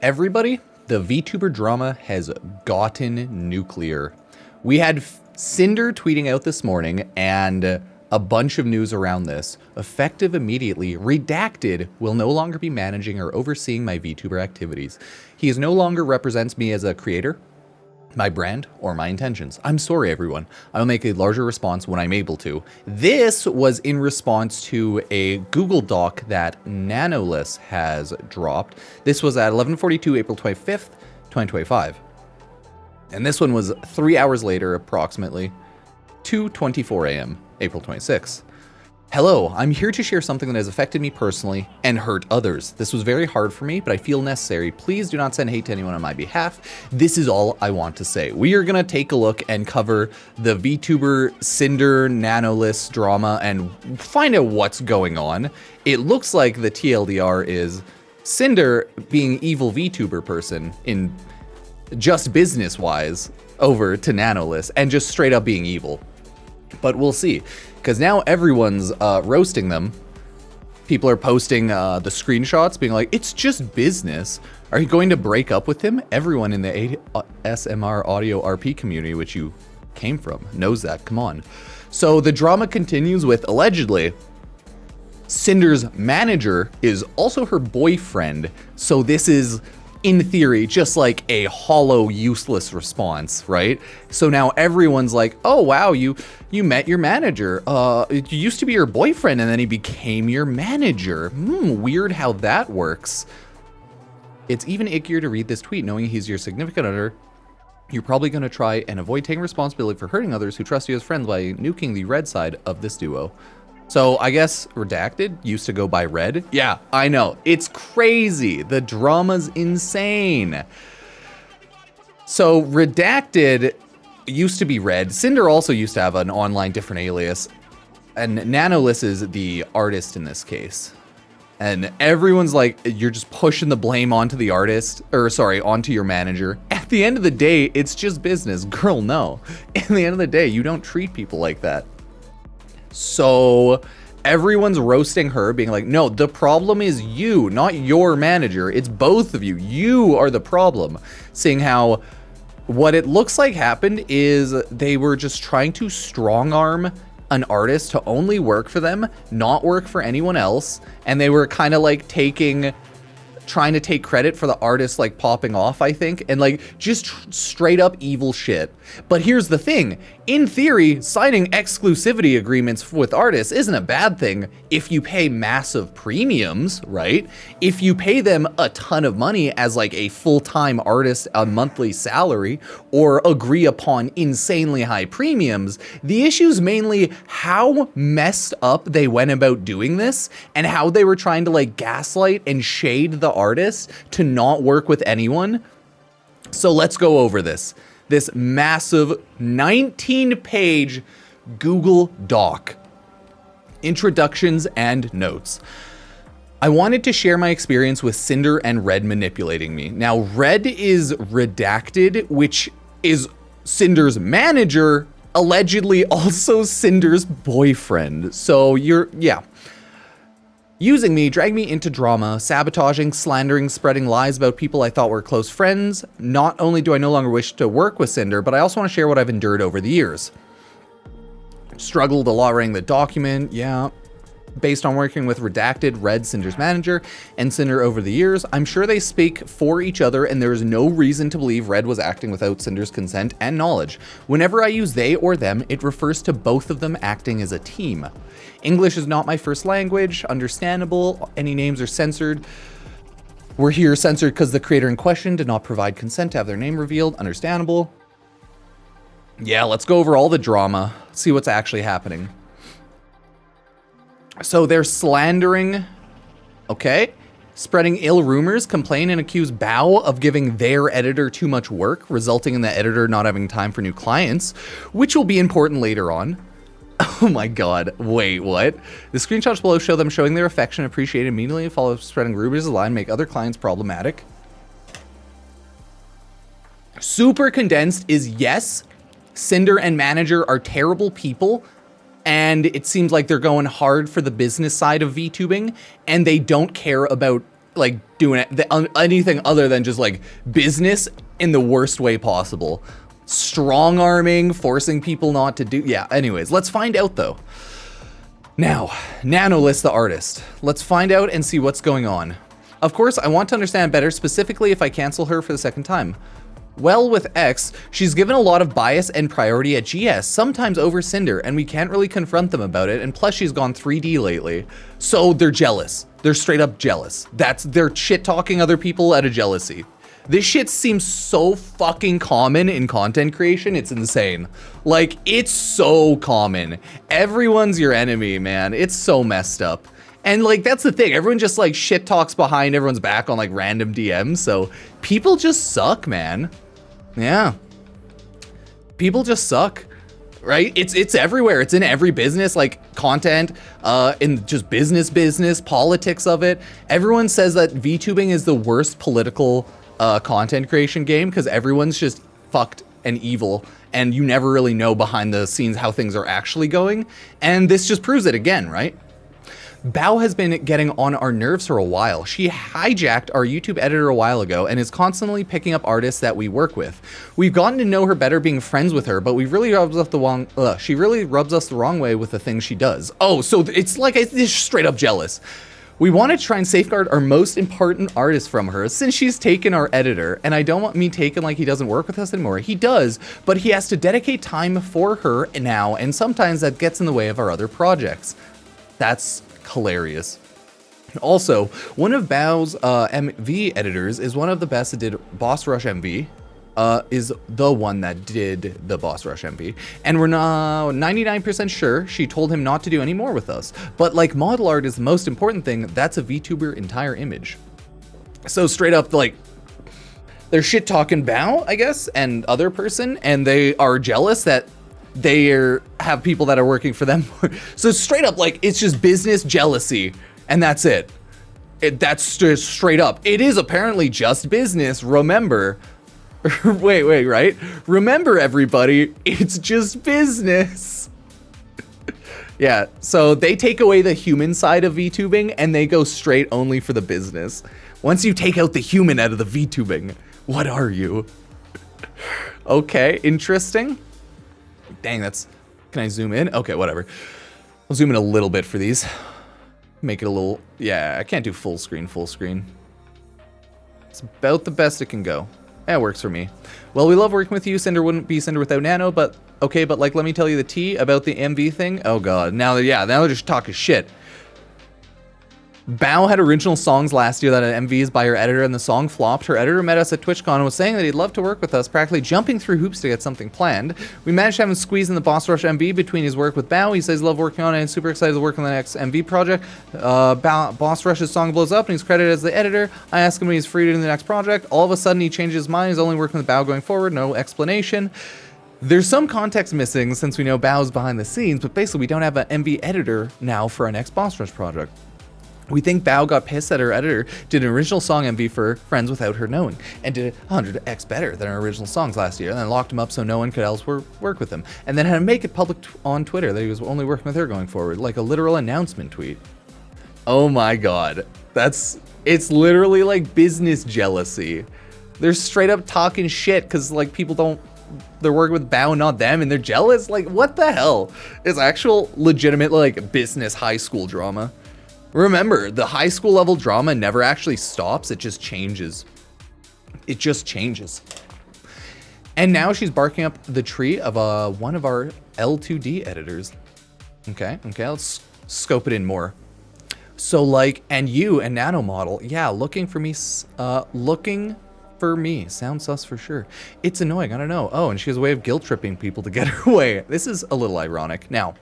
Everybody, the VTuber drama has gotten nuclear. We had Cinder tweeting out this morning and a bunch of news around this. Effective immediately, Redacted will no longer be managing or overseeing my VTuber activities. He is no longer represents me as a creator, my brand, or my intentions. I'm sorry, everyone. I'll make a larger response when I'm able to. This was in response to a Google Doc that Nanoliss has dropped. This was at 11:42, April 25th, 2025. And this one was 3 hours later, approximately 2:24 a.m., April 26th. Hello, I'm here to share something that has affected me personally and hurt others. This was very hard for me, but I feel necessary. Please do not send hate to anyone on my behalf. This is all I want to say. We are gonna take a look and cover the VTuber Cinder Nanoliss drama and find out what's going on. It looks like the TLDR is Cinder being evil VTuber person in just business-wise over to Nanoliss and just straight up being evil. But we'll see. Because now everyone's roasting them. People are posting the screenshots being like, it's just business. Are you going to break up with him? Everyone in the SMR audio RP community, which you came from, knows that. Come on. So the drama continues with, allegedly, Cinder's manager is also her boyfriend. So this is, in theory, just like a hollow, useless response, right? So now everyone's like, oh, wow, you met your manager. It used to be your boyfriend and then he became your manager. Weird how that works. It's even ickier to read this tweet knowing he's your significant other. You're probably going to try and avoid taking responsibility for hurting others who trust you as friends by nuking the red side of this duo. So I guess Redacted used to go by Red. Yeah, I know. It's crazy. The drama's insane. So Redacted used to be Red. Cinder also used to have an online different alias. And Nanoliss is the artist in this case. And everyone's like, you're just pushing the blame onto the artist, or sorry, onto your manager. At the end of the day, it's just business. Girl, no. At the end of the day, you don't treat people like that. So everyone's roasting her, being like, no, the problem is you, not your manager. It's both of you. You are the problem. Seeing how what it looks like happened is they were just trying to strong arm an artist to only work for them, not work for anyone else. And they were kind of like trying to take credit for the artist like popping off, I think, and like just straight up evil shit. But here's the thing, in theory, signing exclusivity agreements with artists isn't a bad thing if you pay massive premiums, right? If you pay them a ton of money as like a full-time artist, a monthly salary, or agree upon insanely high premiums, the issue's mainly how messed up they went about doing this and how they were trying to like gaslight and shade the artist to not work with anyone. So let's go over this massive 19-page Google Doc. Introductions and notes. I wanted to share my experience with Cinder and Red manipulating me. Now, Red is Redacted, which is Cinder's manager, allegedly also Cinder's boyfriend. So yeah. Using me, dragged me into drama, sabotaging, slandering, spreading lies about people I thought were close friends. Not only do I no longer wish to work with Cinder, but I also want to share what I've endured over the years. Struggled a lot writing the document, yeah. Based on working with Redacted, Red, Cinder's manager, and Cinder over the years, I'm sure they speak for each other and there is no reason to believe Red was acting without Cinder's consent and knowledge. Whenever I use they or them, it refers to both of them acting as a team. English is not my first language, understandable, any names are censored. We're here censored because the creator in question did not provide consent to have their name revealed, understandable. Yeah, let's go over all the drama, see what's actually happening. So they're slandering, okay, spreading ill rumors, complain and accuse Bao of giving their editor too much work, resulting in the editor not having time for new clients, which will be important later on. Oh my god, wait, what? The screenshots below show them showing their affection, appreciated immediately, follow spreading rumors a lie, make other clients problematic. Super condensed is yes, Cinder and manager are terrible people, and it seems like they're going hard for the business side of VTubing, and they don't care about like doing anything other than just like business in the worst way possible. Strong arming, forcing people not to do. Yeah, anyways, let's find out though. Now, Nanoliss, the artist. Let's find out and see what's going on. Of course, I want to understand better, specifically if I cancel her for the second time. Well, with X, she's given a lot of bias and priority at GS, sometimes over Cinder, and we can't really confront them about it, and plus she's gone 3D lately. So they're jealous. They're straight up jealous. They're shit-talking other people out of jealousy. This shit seems so fucking common in content creation, it's insane. Like, it's so common. Everyone's your enemy, man. It's so messed up. And like, that's the thing, everyone just like shit talks behind everyone's back on like random DMs, so people just suck, man. Yeah. People just suck, right? It's everywhere, it's in every business, like content, in just business, politics of it. Everyone says that VTubing is the worst political content creation game because everyone's just fucked and evil and you never really know behind the scenes how things are actually going. And this just proves it again, right? Bao has been getting on our nerves for a while. She hijacked our YouTube editor a while ago and is constantly picking up artists that we work with. We've gotten to know her better being friends with her, but she really rubs us the wrong way with the things she does. Oh, so it's like it's straight up jealous. We want to try and safeguard our most important artist from her since she's taken our editor, and I don't want me taken like he doesn't work with us anymore. He does, but he has to dedicate time for her now, and sometimes that gets in the way of our other projects. That's hilarious. Also, one of Bao's MV editors is one of the best that did Boss Rush MV. Is the one that did the Boss Rush MV, and we're now 99% sure she told him not to do any more with us. But like model art is the most important thing, that's a VTuber entire image. So straight up, like, they're shit talking Bao, I guess, and other person, and they are jealous that they have people that are working for them. So straight up, like, it's just business jealousy, and that's it. That's just straight up. It is apparently just business, remember. wait, right? Remember, everybody, it's just business. Yeah, so they take away the human side of VTubing and they go straight only for the business. Once you take out the human out of the VTubing, what are you? Okay, interesting. Dang, can I zoom in? Okay, whatever. I'll zoom in a little bit for these. Make it a little, yeah, I can't do full screen. It's about the best it can go. That works for me. Well, we love working with you. Cinder wouldn't be Cinder without Nano, but okay, but like, let me tell you the tea about the MV thing. Oh god, now they're just talking shit. Bao had original songs last year that had MVs by her editor, and the song flopped. Her editor met us at TwitchCon and was saying that he'd love to work with us, practically jumping through hoops to get something planned. We managed to have him squeeze in the Boss Rush MV between his work with Bao. He says he loved working on it and super excited to work on the next MV project. Boss Rush's song blows up and he's credited as the editor. I ask him when he's free to do the next project. All of a sudden he changes his mind. He's only working with Bao going forward. No explanation. There's some context missing since we know Bao's behind the scenes, but basically we don't have an MV editor now for our next Boss Rush project. We think Bao got pissed that her editor did an original song MV for Friends without her knowing, and did it 100x better than her original songs last year, and then locked him up so no one could else work with him, and then had to make it public on Twitter that he was only working with her going forward, like a literal announcement tweet. Oh my god. It's literally like business jealousy. They're straight up talking shit because like they're working with Bao, not them, and they're jealous? Like, what the hell? It's actual legitimate like business high school drama. Remember, the high school level drama never actually stops, it just changes. It just changes. And now she's barking up the tree of one of our L2D editors. Okay, let's scope it in more. So like, and you and Nano Model, yeah, looking for me, sound sus for sure. It's annoying, I don't know. Oh, and she has a way of guilt tripping people to get her way. This is a little ironic. Now,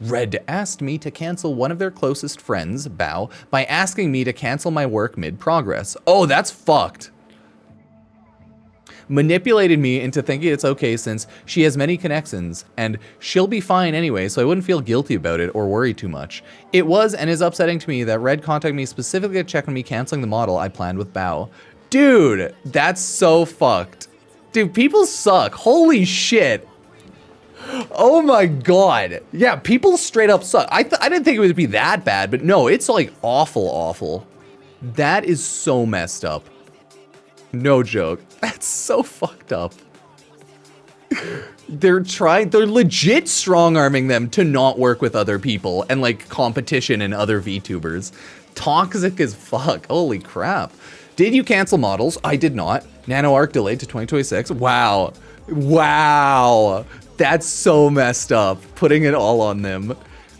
Red asked me to cancel one of their closest friends, Bao, by asking me to cancel my work mid-progress. Oh, that's fucked. Manipulated me into thinking it's okay since she has many connections, and she'll be fine anyway, so I wouldn't feel guilty about it or worry too much. It was and is upsetting to me that Red contacted me specifically to check on me canceling the model I planned with Bao. Dude, that's so fucked. Dude, people suck. Holy shit. Oh my god. Yeah, people straight up suck. I didn't think it would be that bad, but no, it's like awful. That is so messed up. No joke. That's so fucked up. They're legit strong-arming them to not work with other people and like competition and other VTubers. Toxic as fuck. Holy crap. Did you cancel models? I did not. Nano Arc delayed to 2026. Wow. Wow. That's so messed up. Putting it all on them.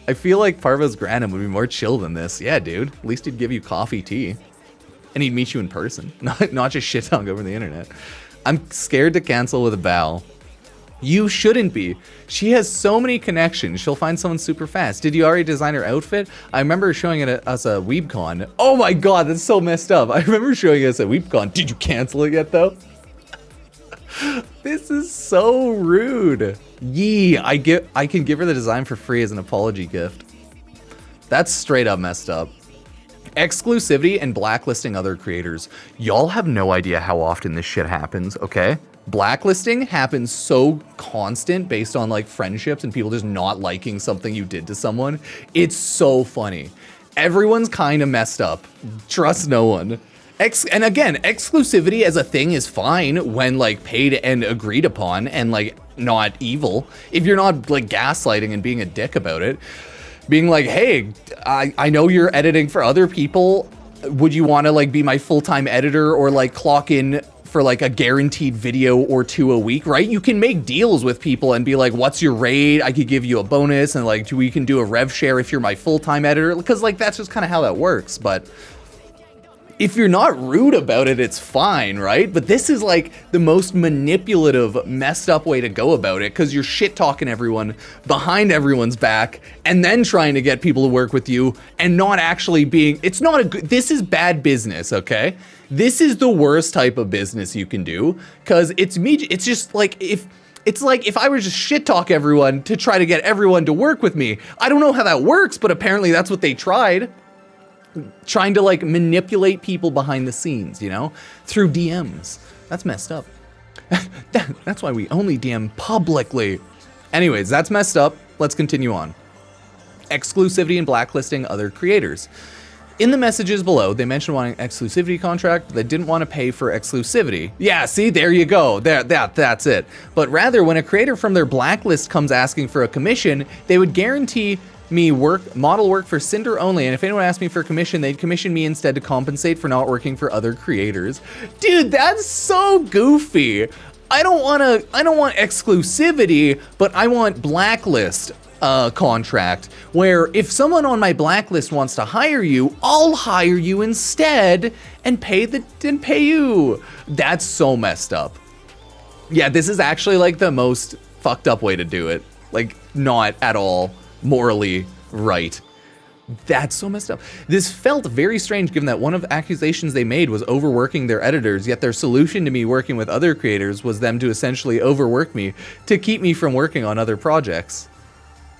I feel like Parvo's Granum would be more chill than this. Yeah, dude. At least he'd give you coffee, tea. And he'd meet you in person. Not just shit talk over the internet. I'm scared to cancel with a bow. You shouldn't be. She has so many connections. She'll find someone super fast. Did you already design her outfit? I remember showing it us a WeebCon. Oh my god, that's so messed up. I remember showing us at WeebCon. Did you cancel it yet though? This is so rude. Yee, I can give her the design for free as an apology gift. That's straight up messed up. Exclusivity and blacklisting other creators. Y'all have no idea how often this shit happens, okay? Blacklisting happens so constant based on like friendships and people just not liking something you did to someone. It's so funny. Everyone's kind of messed up. Trust no one. And again, exclusivity as a thing is fine when like paid and agreed upon and like not evil. If you're not like gaslighting and being a dick about it, being like, hey, I know you're editing for other people. Would you want to like be my full-time editor or like clock in for like a guaranteed video or two a week, right? You can make deals with people and be like, what's your rate? I could give you a bonus and like we can do a rev share if you're my full-time editor, because like that's just kind of how that works. But if you're not rude about it, it's fine, right? But this is like the most manipulative, messed up way to go about it, because you're shit talking everyone behind everyone's back and then trying to get people to work with you and not actually being, it's not a good, this is bad business, okay? This is the worst type of business you can do, because it's just like if I were just shit talk everyone to try to get everyone to work with me. I don't know how that works, but apparently that's what they tried. Trying to like manipulate people behind the scenes, you know, through DMs. That's messed up. That's why we only DM publicly. Anyways, that's messed up. Let's continue on. Exclusivity and blacklisting other creators. In the messages below, they mentioned wanting an exclusivity contract, but they didn't want to pay for exclusivity. Yeah, see, there you go. That's it. But rather, when a creator from their blacklist comes asking for a commission, they would guarantee me model work for Cinder only, and if anyone asked me for a commission, they'd commission me instead to compensate for not working for other creators. Dude, that's so goofy. I don't want exclusivity, but I want blacklist contract, where if someone on my blacklist wants to hire you, I'll hire you instead and pay you. That's so messed up. Yeah, this is actually like the most fucked up way to do it. Like, not at all morally right. That's so messed up. This felt very strange given that one of the accusations they made was overworking their editors, yet their solution to me working with other creators was them to essentially overwork me to keep me from working on other projects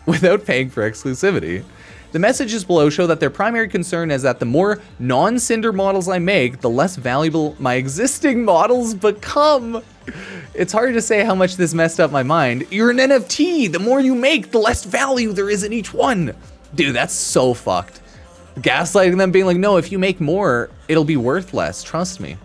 without paying for exclusivity. The messages below show that their primary concern is that the more non-Cinder models I make, the less valuable my existing models become. It's hard to say how much this messed up my mind. You're an NFT. The more you make, the less value there is in each one. Dude, that's so fucked. Gaslighting them, being like, no, if you make more, it'll be worth less. Trust me.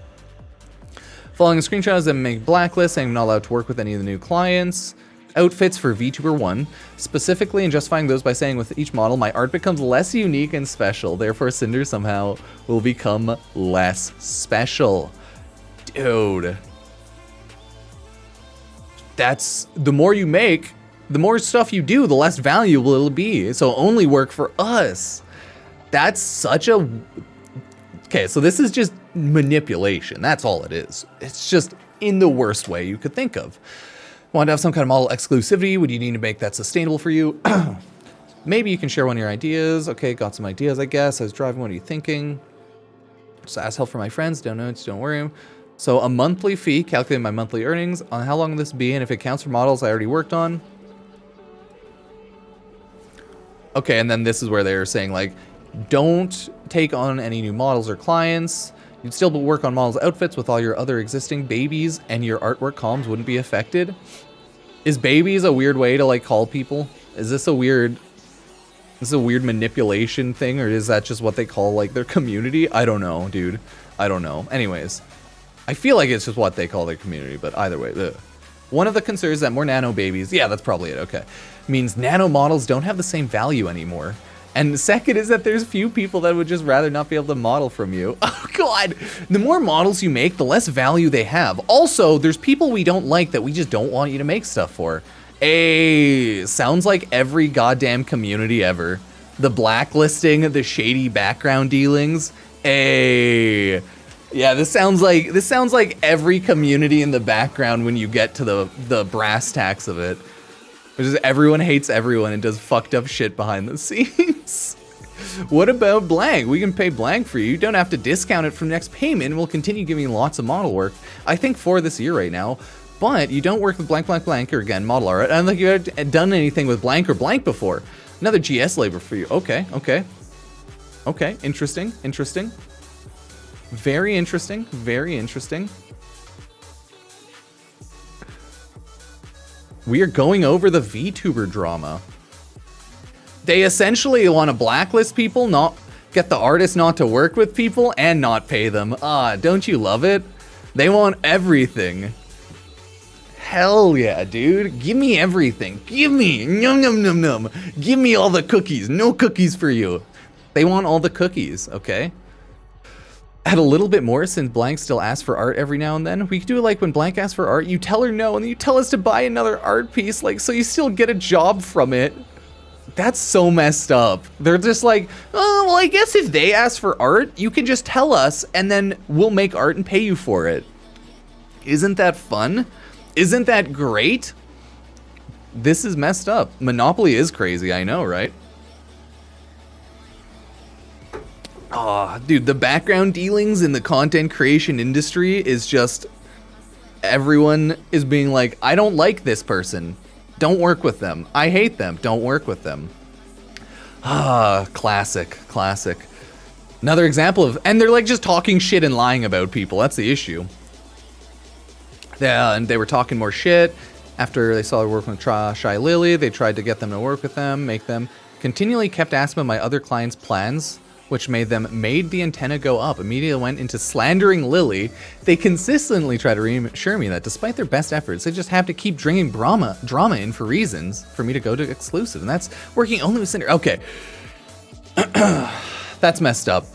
Following a screenshot of them make blacklists, saying I'm not allowed to work with any of the new clients. Outfits for VTuber 1, specifically and justifying those by saying with each model, my art becomes less unique and special. Therefore, Cinder somehow will become less special. Dude. That's, the more you make, the more stuff you do, the less valuable it'll be. So only work for us. That's such a... Okay, so this is just manipulation. That's all it is. It's just in the worst way you could think of. Want to have some kind of model exclusivity? Would you need to make that sustainable for you? Maybe you can share one of your ideas. Okay, got some ideas, I guess. I was driving, what are you thinking? Just ask help from my friends. Don't know, just don't worry. So a monthly fee, calculate my monthly earnings. On how long will this be? And if it counts for models I already worked on. Okay, and then this is where they're saying like, don't take on any new models or clients. You'd still work on models' outfits with all your other existing babies, and your artwork columns wouldn't be affected. Is babies a weird way to like call people? Is this a weird This is a weird manipulation thing, or is that just what they call, like, their community? I don't know, dude. I don't know. Anyways, I feel like it's just what they call their community, but either way, ugh. One of the concerns that more nano babies, yeah, that's probably it, okay, means nano models don't have the same value anymore. And the second is that there's few people that would just rather not be able to model from you. Oh god, the more models you make, the less value they have. Also, there's people we don't like that we just don't want you to make stuff for. Hey, sounds like every goddamn community ever. The blacklisting, the shady background dealings. Hey, yeah, this sounds like every community in the background when you get to the brass tacks of it. Which is everyone hates everyone and does fucked up shit behind the scenes. What about blank? We can pay blank for you. You don't have to discount it from next payment, and we'll continue giving you lots of model work. I think 4 this year right now. But you don't work with blank, blank, blank, or again, model art. I don't think you've done anything with blank or blank before. Another GS labor for you. Okay, okay. Okay, interesting, interesting. Very interesting, very interesting. We are going over the VTuber drama. They essentially want to blacklist people, not get the artists not to work with people, and not pay them. Ah, don't you love it? They want everything. Hell yeah, dude. Give me everything. Give me. Num num num num. Give me all the cookies. No cookies for you. They want all the cookies, okay? Add a little bit more since Blank still asks for art every now and then. We could do it like when Blank asks for art, you tell her no, and then you tell us to buy another art piece, like, so you still get a job from it. That's so messed up. They're just like, oh, well, I guess if they ask for art, you can just tell us, and then we'll make art and pay you for it. Isn't that fun? Isn't that great? This is messed up. Monopoly is crazy, I know, right? Oh, dude, the background dealings in the content creation industry is just, everyone is being like, I don't like this person. Don't work with them. I hate them. Don't work with them. Ah, classic, classic. Another example of, and they're like just talking shit and lying about people. That's the issue. Yeah, and they were talking more shit after they saw her work with Shy Lily. They tried to get them to work with them, make them, continually kept asking about my other clients' plans, which made the antenna go up. Immediately went into slandering Lily. They consistently try to reassure me that despite their best efforts, they just have to keep bringing drama in for reasons for me to go to exclusive, and that's working only with Cinder. Okay, that's messed up.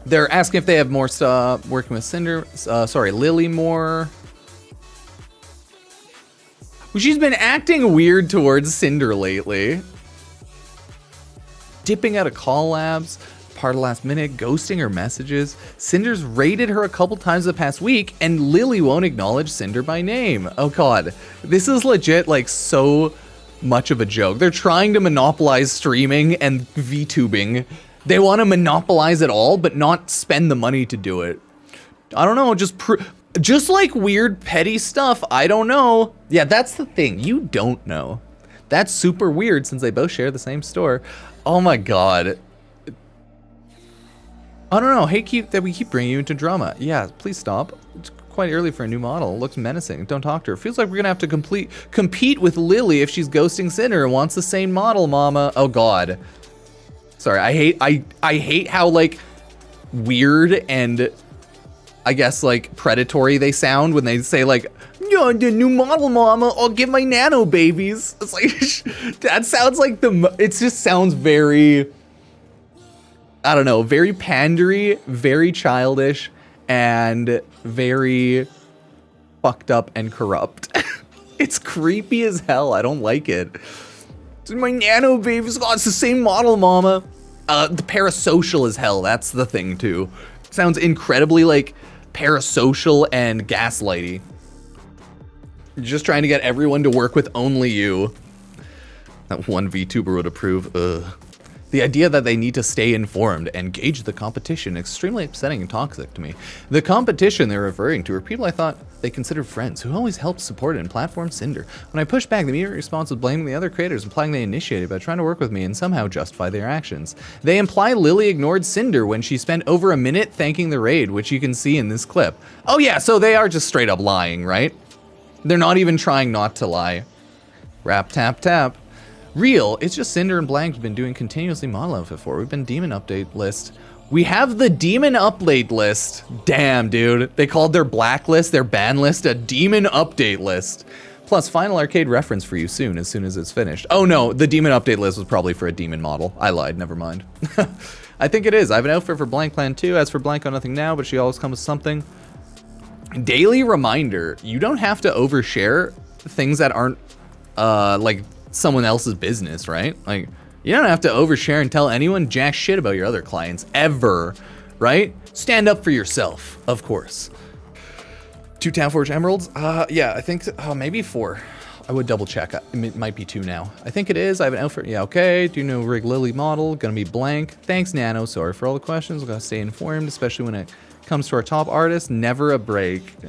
They're asking if they have more stuff working with Cinder. Lily more. She's been acting weird towards Cinder lately. Dipping out of collabs, part of last minute, ghosting her messages. Cinder's raided her a couple times the past week, and Lily won't acknowledge Cinder by name. Oh god, this is legit like so much of a joke. They're trying to monopolize streaming and VTubing. They want to monopolize it all, but not spend the money to do it. I don't know, just like weird petty stuff, I don't know. Yeah, that's the thing, you don't know. That's super weird since they both share the same store. Oh my god. I don't know, hate that we keep bringing you into drama. Yeah, please stop. It's quite early for a new model. It looks menacing. Don't talk to her. Feels like we're gonna have to compete with Lily if she's ghosting Cinder and wants the same model, mama. Oh god. Sorry, I hate how like weird and I guess like predatory they sound when they say like, yo, the new model mama, I'll get my nano babies. It's like, that sounds like it just sounds very, I don't know, very pandery, very childish, and very fucked up and corrupt. It's creepy as hell, I don't like it. My nano babies, oh, it's the same model mama. The parasocial as hell, that's the thing too. Sounds incredibly like parasocial and gaslighty. You're just trying to get everyone to work with only you. That one VTuber would approve. Ugh. The idea that they need to stay informed and gauge the competition is extremely upsetting and toxic to me. The competition they're referring to are people I thought they considered friends who always helped support it and platform Cinder. When I pushed back, the immediate response was blaming the other creators, implying they initiated by trying to work with me and somehow justify their actions. They imply Lily ignored Cinder when she spent over a minute thanking the raid, which you can see in this clip. Oh yeah, so they are just straight up lying, right? They're not even trying not to lie. Rap, tap, tap. Real, it's just Cinder and Blank have been doing continuously model outfit for. We've been demon update list. We have the demon update list. Damn, dude. They called their blacklist, their ban list, a demon update list. Plus, final arcade reference for you soon as it's finished. Oh no, the demon update list was probably for a demon model. I lied, never mind. I think it is. I have an outfit for Blank Plan 2. As for Blank on nothing now, but she always comes with something. Daily reminder, you don't have to overshare things that aren't like someone else's business, right? Like, you don't have to overshare and tell anyone jack shit about your other clients ever, right? Stand up for yourself, of course. 2 Townforge Emeralds? Yeah, I think, maybe 4. I would double check. It might be 2 now. I think it is. I have an outfit. Yeah, okay. Do you know Rig Lily model? Gonna be Blank. Thanks, Nano. Sorry for all the questions. We're gonna stay informed, especially when it comes to our top artists. Never a break.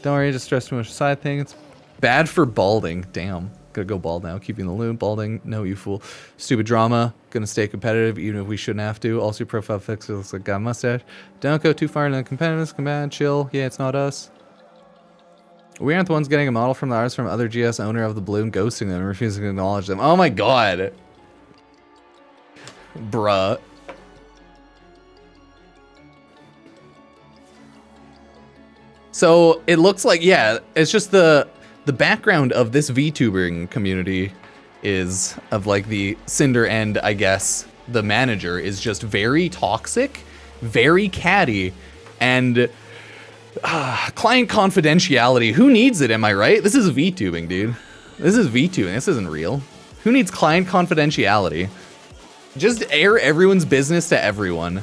Don't worry, just stress too much side thing. It's bad for balding. Damn. Gonna go bald now. Keeping the loop. Balding. No, you fool. Stupid drama. Gonna stay competitive, even if we shouldn't have to. Also, your profile fix looks like got a mustache. Don't go too far into the competitiveness. Command, chill. Yeah, it's not us. We aren't the ones getting a model from the artist from other GS owner of the bloom, ghosting them and refusing to acknowledge them. Oh my god. Bruh. So it looks like, yeah, it's just the background of this VTubering community is of like the Cinder and I guess the manager is just very toxic, very catty, and client confidentiality. Who needs it, am I right? This is VTubing, dude. This is VTubing. This isn't real. Who needs client confidentiality? Just air everyone's business to everyone.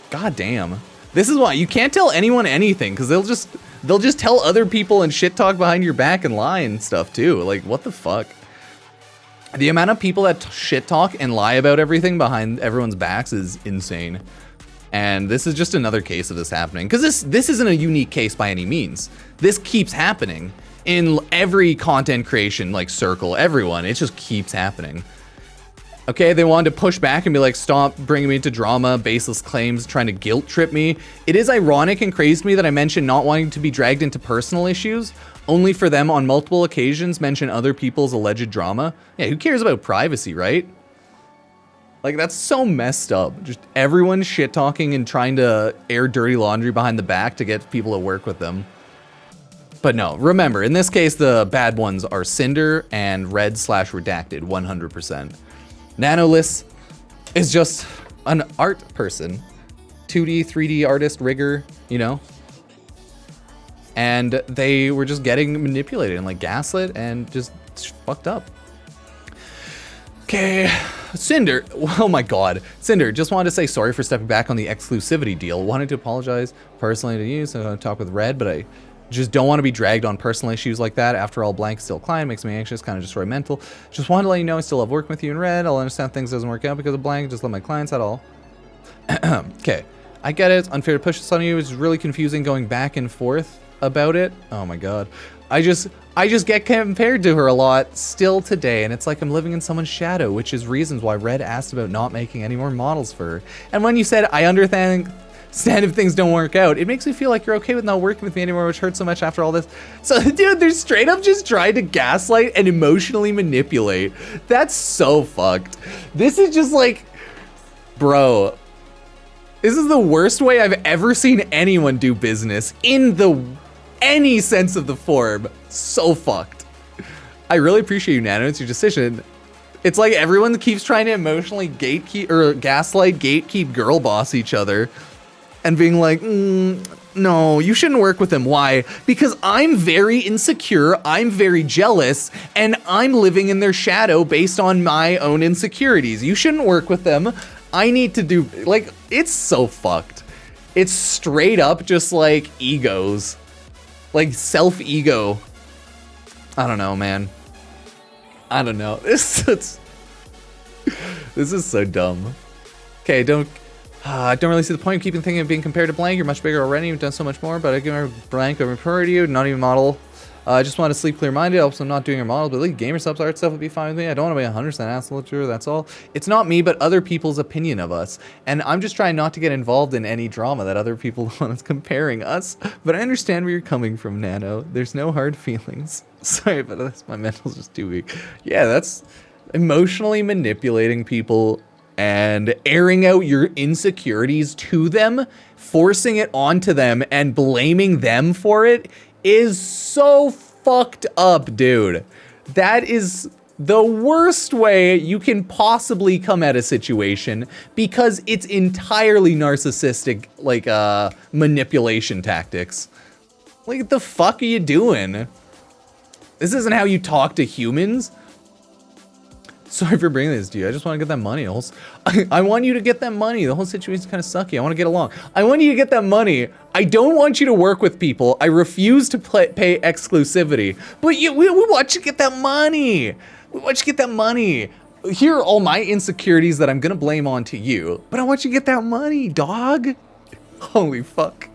God damn. This is why you can't tell anyone anything, because they'll just tell other people and shit talk behind your back and lie and stuff too. Like, what the fuck? The amount of people that shit talk and lie about everything behind everyone's backs is insane. And this is just another case of this happening. Because this isn't a unique case by any means. This keeps happening in every content creation like circle, everyone. It just keeps happening. Okay, they wanted to push back and be like, stop bringing me into drama, baseless claims, trying to guilt trip me. It is ironic and crazy to me that I mentioned not wanting to be dragged into personal issues, only for them on multiple occasions mention other people's alleged drama. Yeah, who cares about privacy, right? Like, that's so messed up. Just everyone shit talking and trying to air dirty laundry behind the back to get people to work with them. But no, remember, in this case, the bad ones are Cinder and Red/Redacted, 100%. Nanoliss is just an art person. 2D, 3D artist, rigger, you know? And they were just getting manipulated and like gaslit and just fucked up. Okay, Cinder, oh my god. Cinder, just wanted to say sorry for stepping back on the exclusivity deal. Wanted to apologize personally to you, so I'm gonna talk with Red, but I just don't want to be dragged on personal issues like that. After all, Blank still client, makes me anxious, kind of destroy mental. Just wanted to let you know I still love working with you and Red. I'll understand things doesn't work out because of Blank, just let my clients at all. Okay, I get it, it's unfair to push this on you. It's really confusing going back and forth about it. Oh my god. I just get compared to her a lot still today, and it's like I'm living in someone's shadow, which is reasons why Red asked about not making any more models for her. And when you said, I understand if things don't work out, it makes me feel like you're okay with not working with me anymore, which hurts so much after all this. So, dude, they're straight up just trying to gaslight and emotionally manipulate. That's so fucked. This is just like, bro, this is the worst way I've ever seen anyone do business in any sense of the form. So fucked. I really appreciate you, Nano. It's your decision. It's like everyone keeps trying to emotionally gaslight, gatekeep, girl boss each other. And being like, no, you shouldn't work with him. Why? Because I'm very insecure, I'm very jealous, and I'm living in their shadow based on my own insecurities. You shouldn't work with them. I need to do, like, it's so fucked. It's straight up just like egos. Like self-ego. I don't know, man. I don't know. This is so dumb. Okay, I don't really see the point of keeping thinking of being compared to Blank. You're much bigger already. You've done so much more, but I give her Blank over priority you. Not even model. I just want to sleep clear-minded. Also, I'm not doing your model, but like gamer subs, art stuff would be fine with me. I don't want to be 100% asshole to her. That's all. It's not me, but other people's opinion of us. And I'm just trying not to get involved in any drama that other people want us comparing us. But I understand where you're coming from, Nano. There's no hard feelings. Sorry, but my mental's just too weak. Yeah, Emotionally manipulating people and airing out your insecurities to them, forcing it onto them and blaming them for it is so fucked up, dude. That is the worst way you can possibly come at a situation because it's entirely narcissistic, like, manipulation tactics. Like, what the fuck are you doing? This isn't how you talk to humans. Sorry for bringing this to you. I just want to get that money. I want you to get that money. The whole situation's kind of sucky. I want to get along. I want you to get that money. I don't want you to work with people. I refuse to pay exclusivity. But we want you to get that money. We want you to get that money. Here are all my insecurities that I'm going to blame onto you. But I want you to get that money, dog. Holy fuck.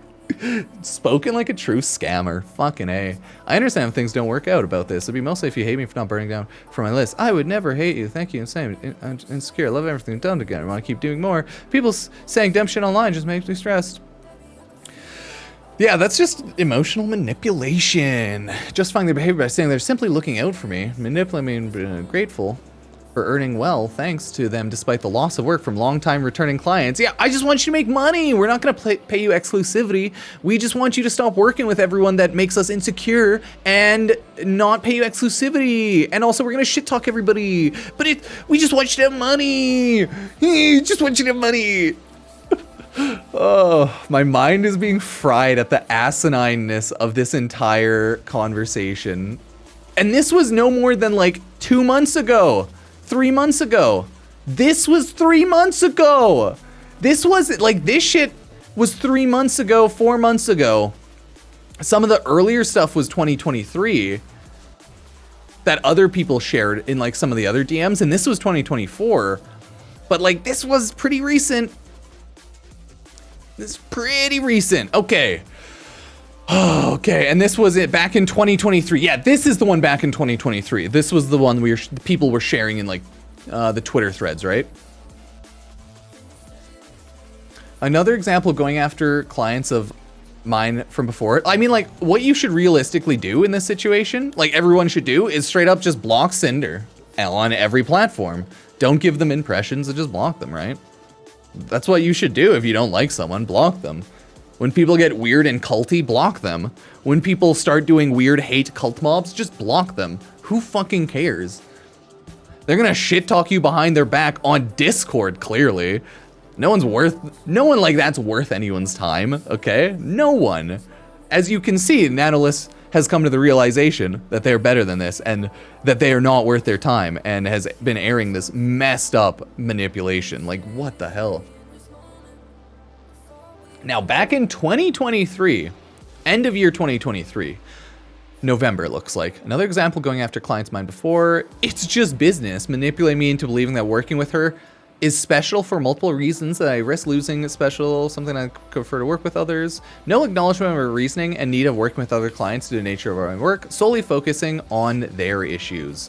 Spoken like a true scammer. Fucking A. I understand if things don't work out about this. It'd be mostly if you hate me for not burning down for my list. I would never hate you. Thank you. Insane. I'm insecure. I love everything done together. I want to keep doing more. People saying dumb shit online just makes me stressed. Yeah, that's just emotional manipulation. Justifying their behavior by saying they're simply looking out for me. Manipulating me, grateful for earning well thanks to them despite the loss of work from long-time returning clients. Yeah, I just want you to make money. We're not going to pay you exclusivity. We just want you to stop working with everyone that makes us insecure and not pay you exclusivity. And also we're going to shit talk everybody. But we just want you to have money. Just want you to have money. Oh, my mind is being fried at the asinineness of this entire conversation. And this was no more than like 2 months ago. 3 months ago. This was 3 months ago. This was like, this shit was 3 months ago, 4 months ago. Some of the earlier stuff was 2023 that other people shared in like some of the other DMs, and this was 2024. But like, this was pretty recent. This is pretty recent. Okay. Oh, okay, and this was it back in 2023. Yeah, this is the one back in 2023. This was the one people were sharing in like the Twitter threads, right? Another example going after clients of mine from before. I mean, like, what you should realistically do in this situation, like everyone should do, is straight up just block Cinder on every platform. Don't give them impressions and just block them, right? That's what you should do if you don't like someone, block them. When people get weird and culty, block them. When people start doing weird hate cult mobs, just block them. Who fucking cares? They're gonna shit talk you behind their back on Discord, clearly. No one like that's worth anyone's time, okay? No one. As you can see, Nanoliss has come to the realization that they're better than this and that they are not worth their time and has been airing this messed up manipulation. Like, what the hell? Now, back in 2023, end of year 2023, November, it looks like. Another example going after clients of mine before, it's just business. Manipulate me into believing that working with her is special for multiple reasons, that I risk losing special, something I prefer to work with others. No acknowledgement of her reasoning and need of working with other clients due to the nature of our work, solely focusing on their issues.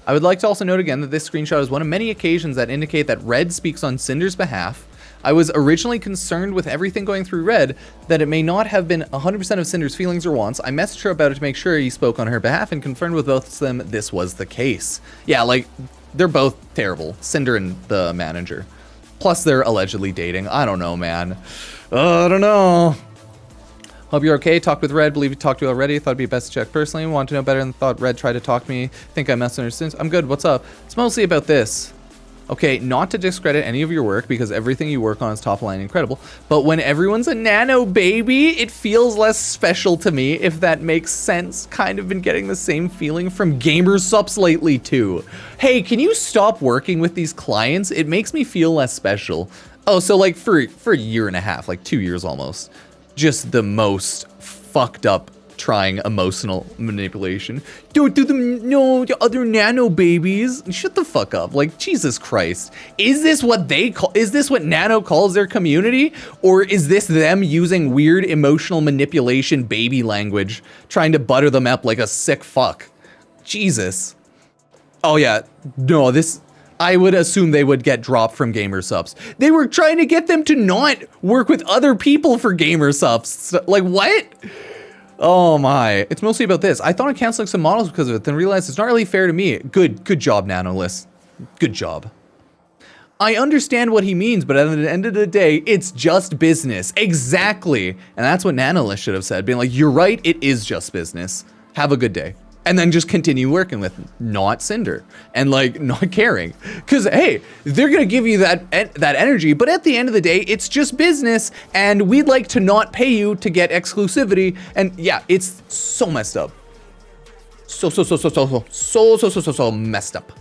I would like to also note again that this screenshot is one of many occasions that indicate that Red speaks on Cinder's behalf. I was originally concerned with everything going through Red that it may not have been 100% of Cinder's feelings or wants. I messaged her about it to make sure he spoke on her behalf and confirmed with both of them this was the case. Yeah, like, they're both terrible, Cinder and the manager. Plus, they're allegedly dating. I don't know, man. I don't know. Hope you're okay. Talked with Red. Believe you talked to you already. Thought it'd be best to check personally. Want to know better than thought Red tried to talk to me. Think I misunderstood. I'm good. What's up? It's mostly about this. Okay, not to discredit any of your work because everything you work on is top line incredible, but when everyone's a nano baby, it feels less special to me, if that makes sense. Kind of been getting the same feeling from gamer subs lately too. Hey, can you stop working with these clients? It makes me feel less special. Oh, so like for a year and a half, like 2 years almost, just the most fucked up trying emotional manipulation. Don't do them, no, the other nano babies. Shut the fuck up. Like, Jesus Christ. Is this what Nano calls their community? Or is this them using weird emotional manipulation baby language, trying to butter them up like a sick fuck? Jesus. Oh yeah, no, I would assume they would get dropped from gamer subs. They were trying to get them to not work with other people for gamer subs. Like, what? Oh my, it's mostly about this. I thought of canceling some models because of it, then realized it's not really fair to me. Good job, Nanoliss. Good job. I understand what he means, but at the end of the day, it's just business. Exactly. And that's what Nanoliss should have said, being like, you're right, it is just business. Have a good day. And then just continue working with not Cinder and like not caring. Cause hey, they're gonna give you that energy, but at the end of the day, it's just business and we'd like to not pay you to get exclusivity. And yeah, it's so messed up. So messed up.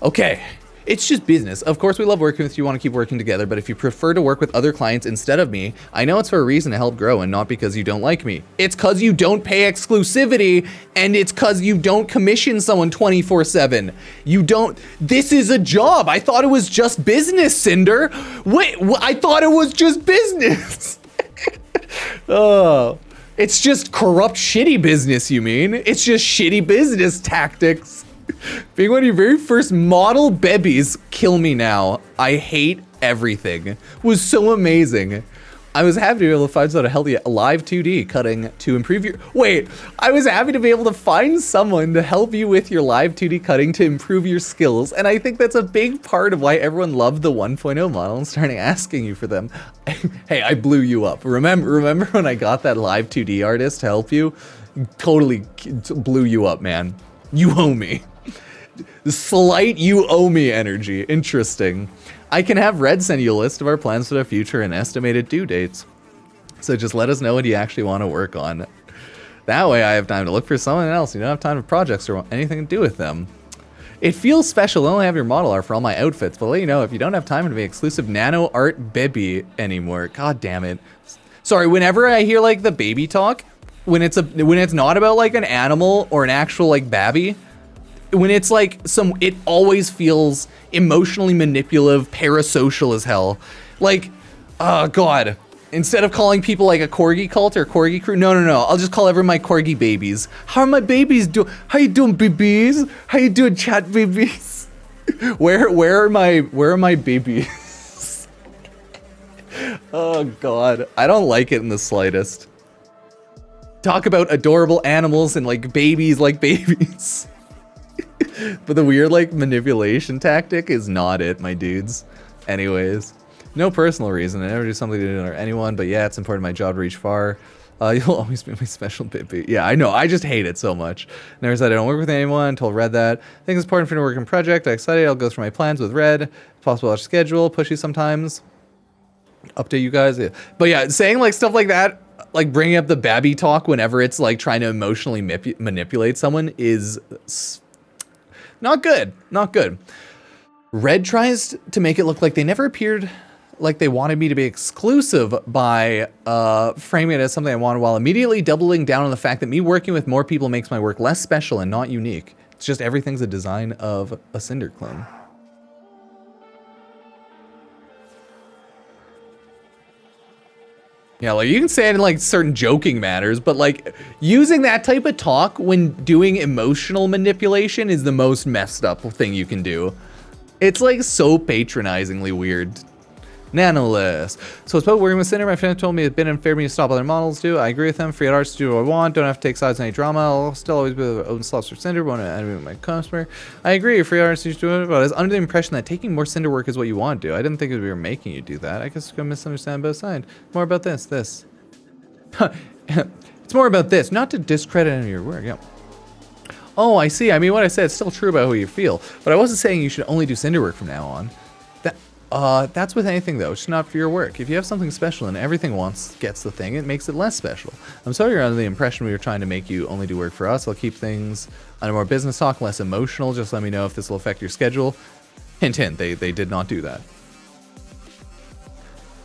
Okay. It's just business. Of course, we love working with you, want to keep working together, but if you prefer to work with other clients instead of me, I know it's for a reason to help grow and not because you don't like me. It's because you don't pay exclusivity and it's because you don't commission someone 24/7. You don't, this is a job. I thought it was just business, Cinder. Wait, I thought it was just business. Oh, it's just corrupt, shitty business, you mean? It's just shitty business tactics. Being one of your very first model babies, kill me now. I hate everything. Was so amazing. I was happy to be able to find out a healthy live 2D cutting to improve your, wait, I was happy to be able to find someone to help you with your live 2D cutting to improve your skills. And I think that's a big part of why everyone loved the 1.0 model and started asking you for them. Hey, I blew you up. Remember when I got that live 2D artist to help you? Totally blew you up, man. You owe me. The slight you owe me energy. Interesting. I can have Red send you a list of our plans for the future and estimated due dates. So just let us know what you actually want to work on. That way I have time to look for someone else. You don't have time for projects or anything to do with them. It feels special to only have your model art for all my outfits, but let you know if you don't have time to be exclusive nano art baby anymore. God damn it. Sorry, whenever I hear like the baby talk, when it's not about like an animal or an actual like babby, when it's like it always feels emotionally manipulative, parasocial as hell. Like, oh God, instead of calling people like a corgi cult or corgi crew, no, I'll just call everyone my corgi babies. How are my babies doing? How you doing, babies? How you doing, chat babies? Where are my babies? Oh God, I don't like it in the slightest. Talk about adorable animals and like babies like babies. But the weird like manipulation tactic is not it, my dudes. Anyways, no personal reason. I never do something to another anyone, but yeah, it's important in my job to reach far. You'll always be my special baby. Yeah, I know. I just hate it so much. Never said I don't work with anyone. Told Red that. I think it's important for me to work in project. I'm excited. I'll go through my plans with Red. Possible I'll schedule. Pushy sometimes. Update you guys. Yeah. But yeah, saying like stuff like that, like bringing up the babby talk whenever it's like trying to emotionally manipulate someone is not good. Not good. Red tries to make it look like they never appeared like they wanted me to be exclusive by framing it as something I wanted while immediately doubling down on the fact that me working with more people makes my work less special and not unique. It's just everything's a design of a Cinder clone. Yeah, like you can say it in like certain joking matters, but like using that type of talk when doing emotional manipulation is the most messed up thing you can do. It's like so patronizingly weird. Nanoliss. So it's about working with Cinder. My friend told me it's been unfair for me to stop other models do. I agree with them. Free artists do what I want. Don't have to take sides in any drama. I'll still always be open slots for Cinder. Won't enemy my customer. I agree. Free artists do it. But I was under the impression that taking more Cinder work is what you want to do. I didn't think we were making you do that. I guess I'm gonna misunderstand both sides. More about this. It's more about this. Not to discredit any of your work. Yeah. Oh, I see. I mean, what I said is still true about who you feel. But I wasn't saying you should only do Cinder work from now on. That's with anything though, it's not for your work. If you have something special and everything gets the thing, it makes it less special. I'm sorry you're under the impression we were trying to make you only do work for us. I'll keep things under more business talk, less emotional. Just let me know if this will affect your schedule. Hint, hint, they did not do that.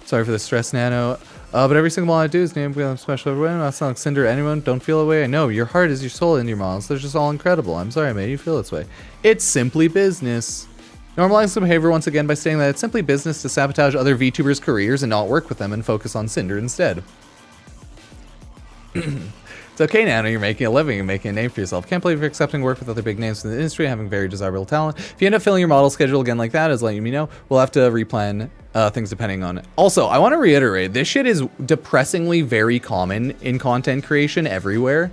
Sorry for the stress, Nano. But every single one I do is named with a special everyone. I'm not sound like Cinder or anyone. Don't feel that way. I know your heart is your soul in your models. They're just all incredible. I'm sorry I made you feel this way. It's simply business. Normalize the behavior once again by saying that it's simply business to sabotage other VTubers' careers and not work with them and focus on Cinder instead. It's okay, Nano, you're making a living and making a name for yourself. Can't believe you're accepting work with other big names in the industry and having very desirable talent. If you end up filling your model schedule again like that, as letting me know, we'll have to replan things depending on it. Also, I want to reiterate, this shit is depressingly very common in content creation everywhere.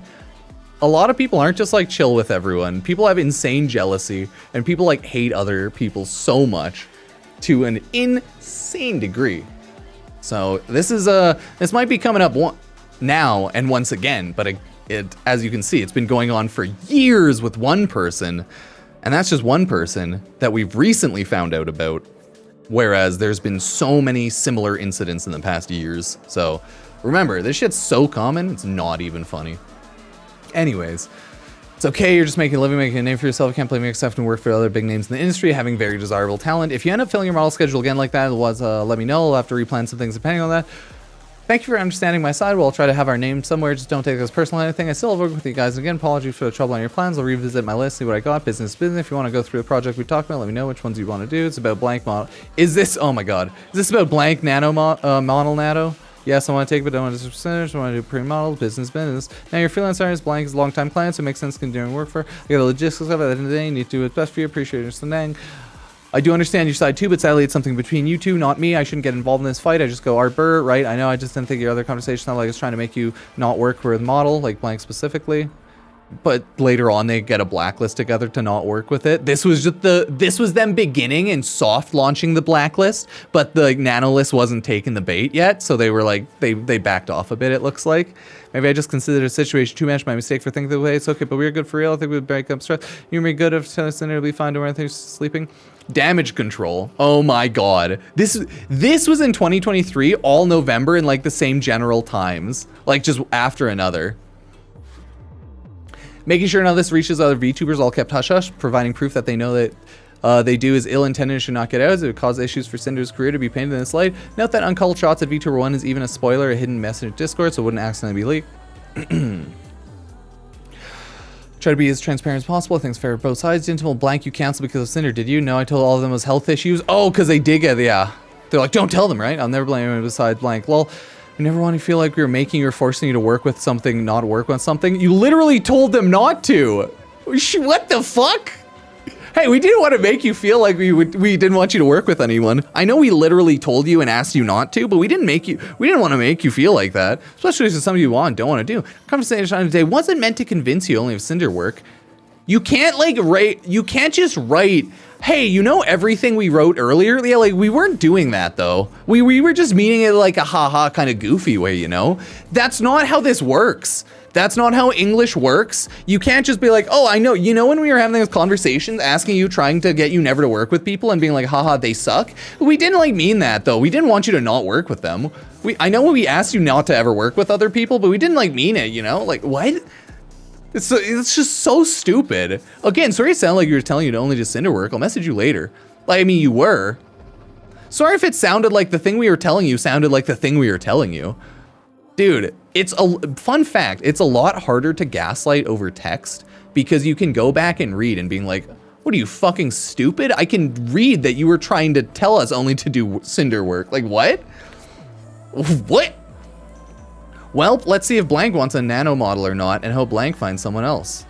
a lot of people aren't just like chill with everyone. People have insane jealousy, and people like hate other people so much to an insane degree. So this is this might be coming up now and once again, but it as you can see, it's been going on for years with one person, and that's just one person that we've recently found out about. Whereas there's been so many similar incidents in the past years. So remember, this shit's so common, it's not even funny. Anyways, it's okay, you're just making a living, making a name for yourself. Can't blame you except and work for other big names in the industry, having very desirable talent. If you end up filling your model schedule again like that, let me know. I'll have to replan some things depending on that. Thank you for understanding my side. We'll try to have our name somewhere. Just don't take it as personal or anything. I still have worked with you guys. Again, apologies for the trouble on your plans. I'll revisit my list, see what I got. Business. If you want to go through the project we talked about, let me know which ones you want to do. It's about blank model. Is this, oh my God. Is this about blank model nano? Yes, I want to take it, but I don't want to do percentage. I want to do pre-model, business. Now your freelance artist blank is a long-time client, so it makes sense continuing work for. I got the logistics of it. At the end of the day, you need to do what's best for you. Appreciate your understanding. I do understand your side too, but sadly it's something between you two, not me. I shouldn't get involved in this fight. I just go, Arbor, right? I know, I just didn't think your other conversation sounded like it's trying to make you not work with model, like blank specifically. But later on they get a blacklist together to not work with it. This was just this was them beginning and soft launching the blacklist, but the Nanoliss wasn't taking the bait yet, so they were like, they backed off a bit, it looks like. Maybe I just considered a situation too much, my mistake for thinking the way it's okay, but we're good for real. I think we'd break up stress. You're gonna be good if Cinder will be fine, don't worry, I think she's sleeping. Damage control. Oh my God. This was in 2023, all November in like the same general times, like just after another. Making sure none of this reaches other VTubers all kept hush-hush, providing proof that they know that they do is ill-intended and should not get out, as it would cause issues for Cinder's career to be painted in this light. Note that uncalled shots at VTuber 1 is even a spoiler, a hidden message in Discord, so it wouldn't accidentally be leaked. Try to be as transparent as possible. I think it's fair for both sides. Didn't tell blank you canceled because of Cinder, did you? No, I told all of them it was health issues. Oh, because they did get, yeah. They're like, don't tell them, right? I'll never blame anyone besides blank. Lol. We never want to feel like we were making or forcing you to work with something, not work on something. You literally told them not to. What the fuck? Hey, we didn't want to make you feel like we didn't want you to work with anyone. I know we literally told you and asked you not to, but we didn't want to make you feel like that. Especially if it's something you want and don't want to do. Conversation today wasn't meant to convince you only of Cinder work. You can't like you can't just write, hey, you know everything we wrote earlier? Yeah, like we weren't doing that though. We were just meaning it like a haha kind of goofy way, you know? That's not how this works. That's not how English works. You can't just be like, oh, I know, you know, when we were having those conversations, asking you, trying to get you never to work with people and being like, haha, they suck. We didn't like mean that though. We didn't want you to not work with them. I know we asked you not to ever work with other people, but we didn't like mean it, you know? Like what? It's just so stupid. Again, sorry it sounded like you were telling you to only do Cinder work. I'll message you later. Like, I mean, you were. Sorry if it sounded like the thing we were telling you sounded like the thing we were telling you. Dude, it's a fun fact. It's a lot harder to gaslight over text because you can go back and read and being like, what are you, fucking stupid? I can read that you were trying to tell us only to do Cinder work. Like, what? What? Well, let's see if Blank wants a nano model or not, and hope Blank finds someone else.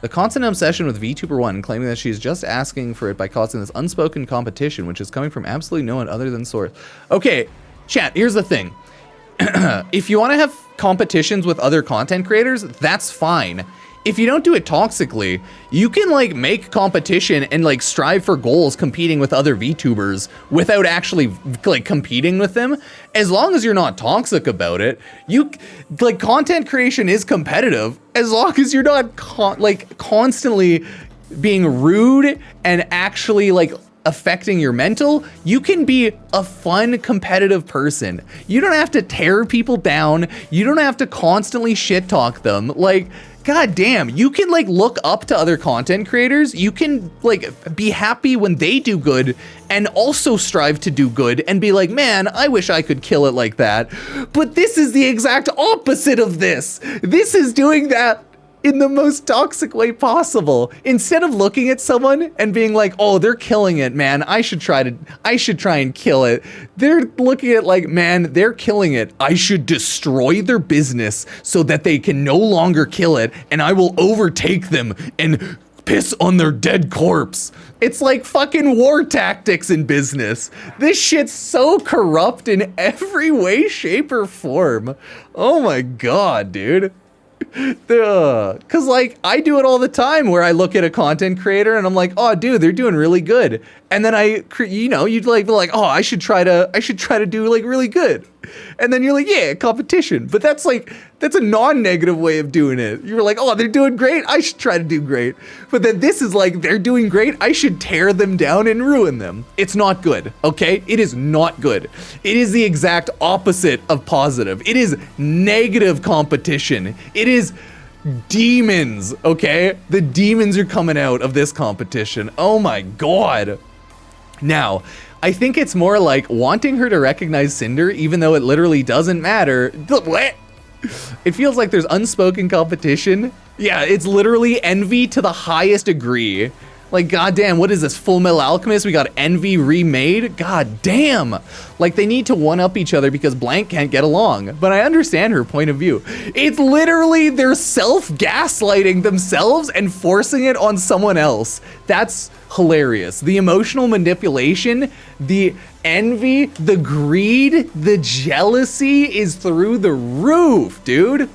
The constant obsession with VTuber 1, claiming that she's just asking for it by causing this unspoken competition, which is coming from absolutely no one other than Source. Okay, chat, here's the thing. If you want to have competitions with other content creators, that's fine. If you don't do it toxically, you can like make competition and like strive for goals competing with other VTubers without actually like competing with them. As long as you're not toxic about it, like content creation is competitive as long as you're not constantly being rude and actually like affecting your mental. You can be a fun, competitive person. You don't have to tear people down. You don't have to constantly shit talk them. Like, god damn, you can like look up to other content creators. You can like be happy when they do good and also strive to do good and be like, man, I wish I could kill it like that. But this is the exact opposite of this. This is doing that in the most toxic way possible. Instead of looking at someone and being like, oh, they're killing it, man, I should try and kill it. They're looking at like, man, they're killing it. I should destroy their business so that they can no longer kill it, and I will overtake them and piss on their dead corpse. It's like fucking war tactics in business. This shit's so corrupt in every way, shape, or form. Oh my god, dude. Cause like I do it all the time where I look at a content creator and I'm like, oh dude, they're doing really good. And then you'd like be like, oh, I should try to do like really good. And then you're like, yeah, competition. But that's a non-negative way of doing it. You're like, oh, they're doing great, I should try to do great. But then this is like, they're doing great, I should tear them down and ruin them. It's not good, okay? It is not good. It is the exact opposite of positive. It is negative competition. It is demons, okay? The demons are coming out of this competition. Oh my God. Now, I think it's more like wanting her to recognize Cinder, even though it literally doesn't matter. What? It feels like there's unspoken competition. Yeah, it's literally envy to the highest degree. Like, goddamn, what is this, Full Metal Alchemist? We got Envy remade? God damn. Like, they need to one-up each other because blank can't get along. But I understand her point of view. It's literally they're self-gaslighting themselves and forcing it on someone else. That's hilarious. The emotional manipulation, the envy, the greed, the jealousy is through the roof, dude.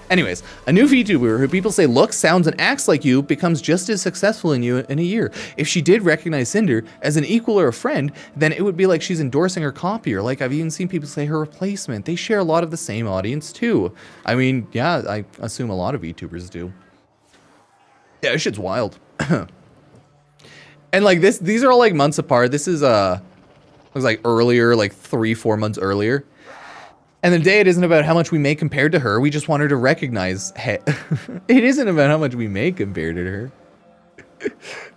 Anyways, a new VTuber who people say looks, sounds, and acts like you becomes just as successful in you in a year. If she did recognize Cinder as an equal or a friend, then it would be like she's endorsing her copier. Like I've even seen people say her replacement. They share a lot of the same audience too. I mean, yeah, I assume a lot of VTubers do. Yeah, this shit's wild. And like these are all like months apart. This is looks like earlier, like 3-4 months earlier. And the day it isn't about how much we make compared to her. We just want her to recognize. Hey, it isn't about how much we make compared to her.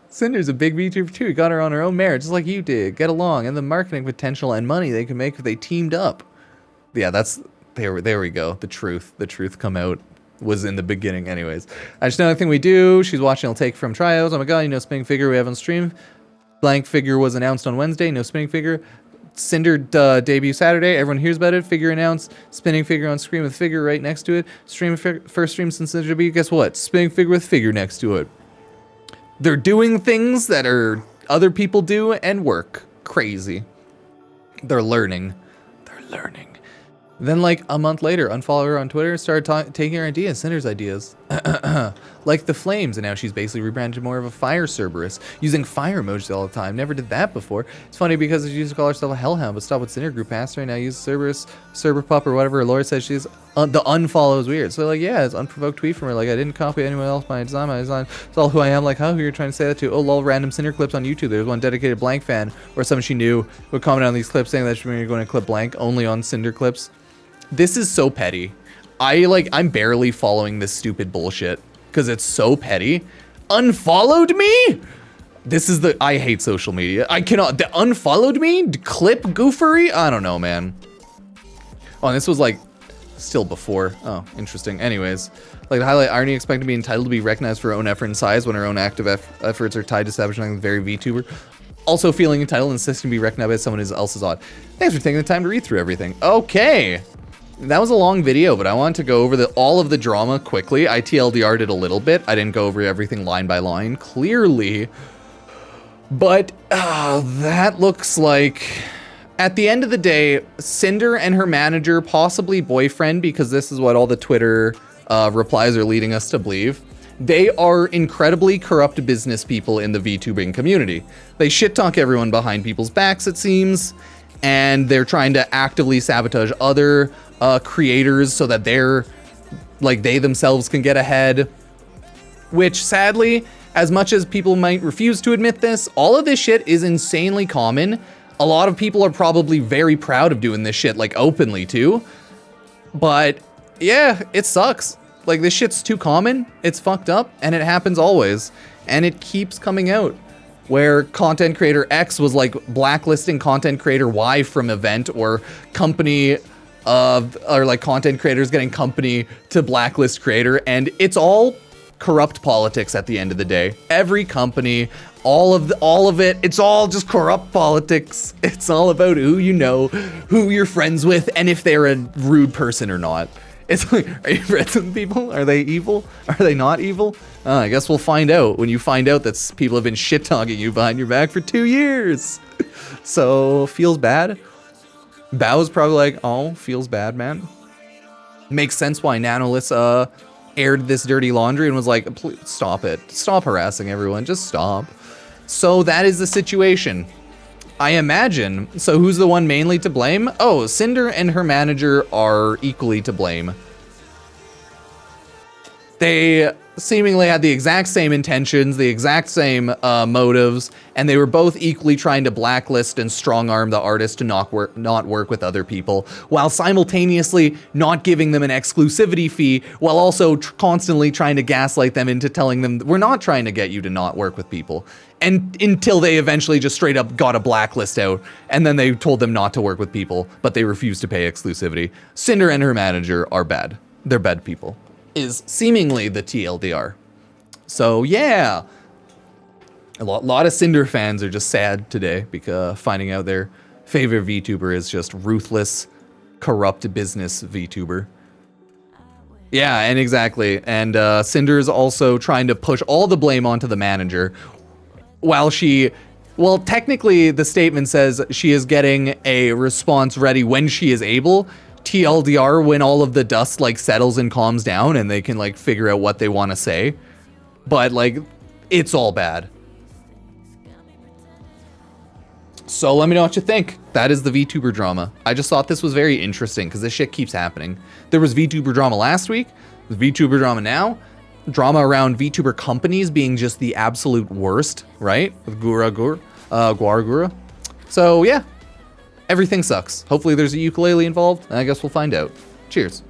Cinder's a big VTuber too. Got her on her own merit, just like you did. Get along, and the marketing potential and money they could make if they teamed up. Yeah, there we go. The truth come out. Was in the beginning, anyways. I just know anything we do. She's watching. I'll take from tryouts. Oh my god, you know spinning figure we have on stream. Blank figure was announced on Wednesday. No spinning figure. Cinder debut Saturday. Everyone hears about it. Figure announced. Spinning figure on screen with figure right next to it. First stream since Cinder debut. Guess what? Spinning figure with figure next to it. They're doing things that are other people do and work. Crazy. They're learning. Then like a month later, unfollow her on Twitter, started taking her ideas, Cinder's ideas. Like the flames, and now she's basically rebranded more of a fire Cerberus, using fire emojis all the time. Never did that before. It's funny because she used to call herself a hellhound, but stopped with Cinder grew past her, and now uses Cerberus, Cerberpup, or whatever. Laura says she's the unfollow is weird. So like, yeah, it's unprovoked tweet from her. Like I didn't copy anyone else. My design. It's all who I am. Like, huh? Who you're trying to say that to? Oh, lol, random Cinder clips on YouTube. There's one dedicated blank fan, or someone she knew would comment on these clips saying that she's going to clip blank only on Cinder clips. This is so petty. I'm barely following this stupid bullshit because it's so petty. Unfollowed me? I hate social media. I cannot, the unfollowed me? Clip goofery? I don't know, man. Oh, and this was like still before. Oh, interesting. Anyways, like the highlight irony, expecting to be entitled to be recognized for her own effort and size when her own active efforts are tied to establishing something very VTuber. Also feeling entitled and insisting to be recognized by someone else's odd. Thanks for taking the time to read through everything. Okay. That was a long video, but I wanted to go over all of the drama quickly. I TLDR'd it a little bit. I didn't go over everything line by line, clearly. But that looks like, at the end of the day, Cinder and her manager, possibly boyfriend, because this is what all the Twitter replies are leading us to believe. They are incredibly corrupt business people in the VTubing community. They shit talk everyone behind people's backs, it seems, and they're trying to actively sabotage other creators so that they themselves can get ahead. Which sadly, as much as people might refuse to admit this, all of this shit is insanely common. A lot of people are probably very proud of doing this shit, like openly too. But yeah, it sucks. Like this shit's too common, it's fucked up, and it happens always. And it keeps coming out. Where content creator X was like blacklisting content creator Y from event, or company or like content creators getting company to blacklist creator, and it's all corrupt politics at the end of the day. Every company, all of it, it's all just corrupt politics. It's all about who you know, who you're friends with, and if they're a rude person or not. It's like, are you friends with people? Are they evil? Are they not evil? I guess we'll find out when you find out that people have been shit-talking you behind your back for 2 years. So, feels bad. Bow's probably like, oh, feels bad, man. Makes sense why Nanoliss aired this dirty laundry and was like, please stop it. Stop harassing everyone. Just stop. So that is the situation. I imagine. So who's the one mainly to blame? Oh, Cinder and her manager are equally to blame. They seemingly had the exact same intentions, the exact same motives, and they were both equally trying to blacklist and strong-arm the artist to not work with other people, while simultaneously not giving them an exclusivity fee, while also constantly trying to gaslight them into telling them, we're not trying to get you to not work with people. And until they eventually just straight up got a blacklist out, and then they told them not to work with people, but they refused to pay exclusivity. Cinder and her manager are bad. They're bad people. Is seemingly the TLDR. So yeah, a lot of Cinder fans are just sad today because finding out their favorite VTuber is just ruthless, corrupt business VTuber. Yeah, and exactly. And Cinder is also trying to push all the blame onto the manager, while well, technically the statement says she is getting a response ready when she is able. TLDR, when all of the dust like settles and calms down and they can like figure out what they want to say. But like, it's all bad. So let me know what you think. That is the VTuber drama. I just thought this was very interesting because this shit keeps happening. There was VTuber drama last week, there's VTuber drama now, drama around VTuber companies being just the absolute worst, right? With Guargura. So yeah. Everything sucks. Hopefully there's a ukulele involved, and I guess we'll find out. Cheers.